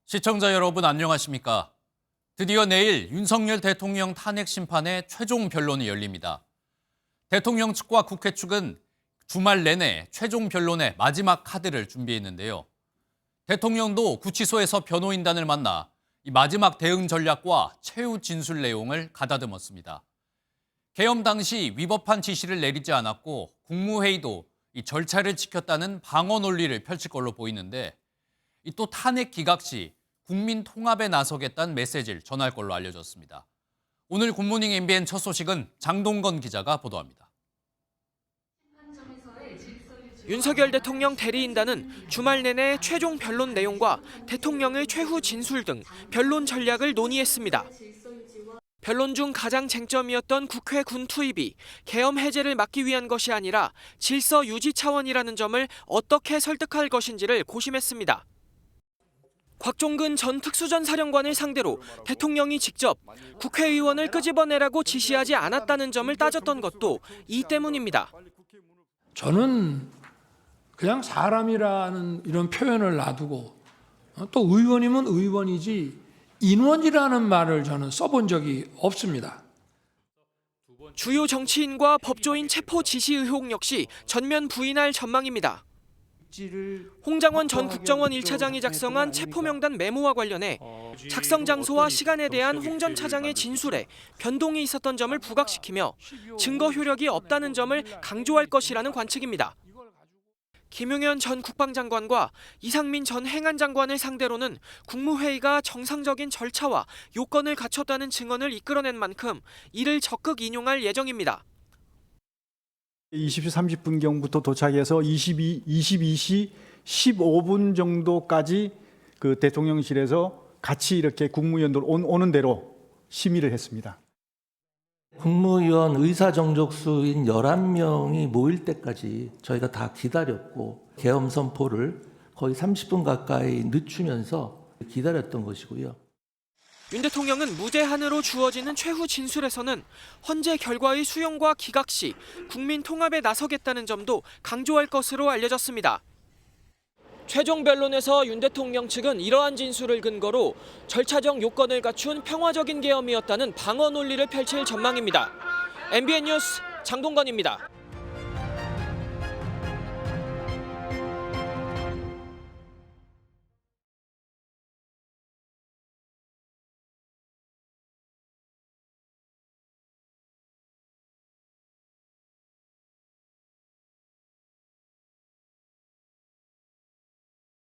시청자 여러분 안녕하십니까? 드디어 내일 윤석열 대통령 탄핵 심판의 최종 변론이 열립니다. 대통령 측과 국회 측은 주말 내내 최종 변론의 마지막 카드를 준비했는데요. 대통령도 구치소에서 변호인단을 만나 이 마지막 대응 전략과 최후 진술 내용을 가다듬었습니다. 계엄 당시 위법한 지시를 내리지 않았고 국무회의도 이 절차를 지켰다는 방어 논리를 펼칠 걸로 보이는데 또 탄핵 기각 시 국민 통합에 나서겠다는 메시지를 전할 걸로 알려졌습니다. 오늘 굿모닝 MBN 첫 소식은 장동건 기자가 보도합니다. 윤석열 대통령 대리인단은 주말 내내 최종 변론 내용과 대통령의 최후 진술 등 변론 전략을 논의했습니다. 변론 중 가장 쟁점이었던 국회 군 투입이 계엄 해제를 막기 위한 것이 아니라 질서 유지 차원이라는 점을 어떻게 설득할 것인지를 고심했습니다. 곽종근 전 특수전사령관을 상대로 대통령이 직접 국회의원을 끄집어내라고 지시하지 않았다는 점을 따졌던 것도 이 때문입니다. 저는 그냥 사람이라는 이런 표현을 놔두고 또 의원이면 의원이지 인원이라는 말을 저는 써본 적이 없습니다. 주요 정치인과 법조인 체포 지시 의혹 역시 전면 부인할 전망입니다. 홍장원 전 국정원 1차장이 작성한 체포 명단 메모와 관련해 작성 장소와 시간에 대한 홍 전 차장의 진술에 변동이 있었던 점을 부각시키며 증거 효력이 없다는 점을 강조할 것이라는 관측입니다. 김용현 전 국방장관과 이상민 전 행안장관을 상대로는 국무회의가 정상적인 절차와 요건을 갖췄다는 증언을 이끌어낸 만큼 이를 적극 인용할 예정입니다. 20시 30분경부터 도착해서 22시 15분 정도까지 그 대통령실에서 같이 이렇게 국무위원들 오는 대로 심의를 했습니다. 국무위원 의사정족수인 11명이 모일 때까지 저희가 다 기다렸고 계엄 선포를 거의 30분 가까이 늦추면서 기다렸던 것이고요. 윤 대통령은 무제한으로 주어지는 최후 진술에서는 헌재 결과의 수용과 기각 시 국민 통합에 나서겠다는 점도 강조할 것으로 알려졌습니다. 최종 변론에서 윤 대통령 측은 이러한 진술을 근거로 절차적 요건을 갖춘 평화적인 계엄이었다는 방어 논리를 펼칠 전망입니다. MBN 뉴스 장동건입니다.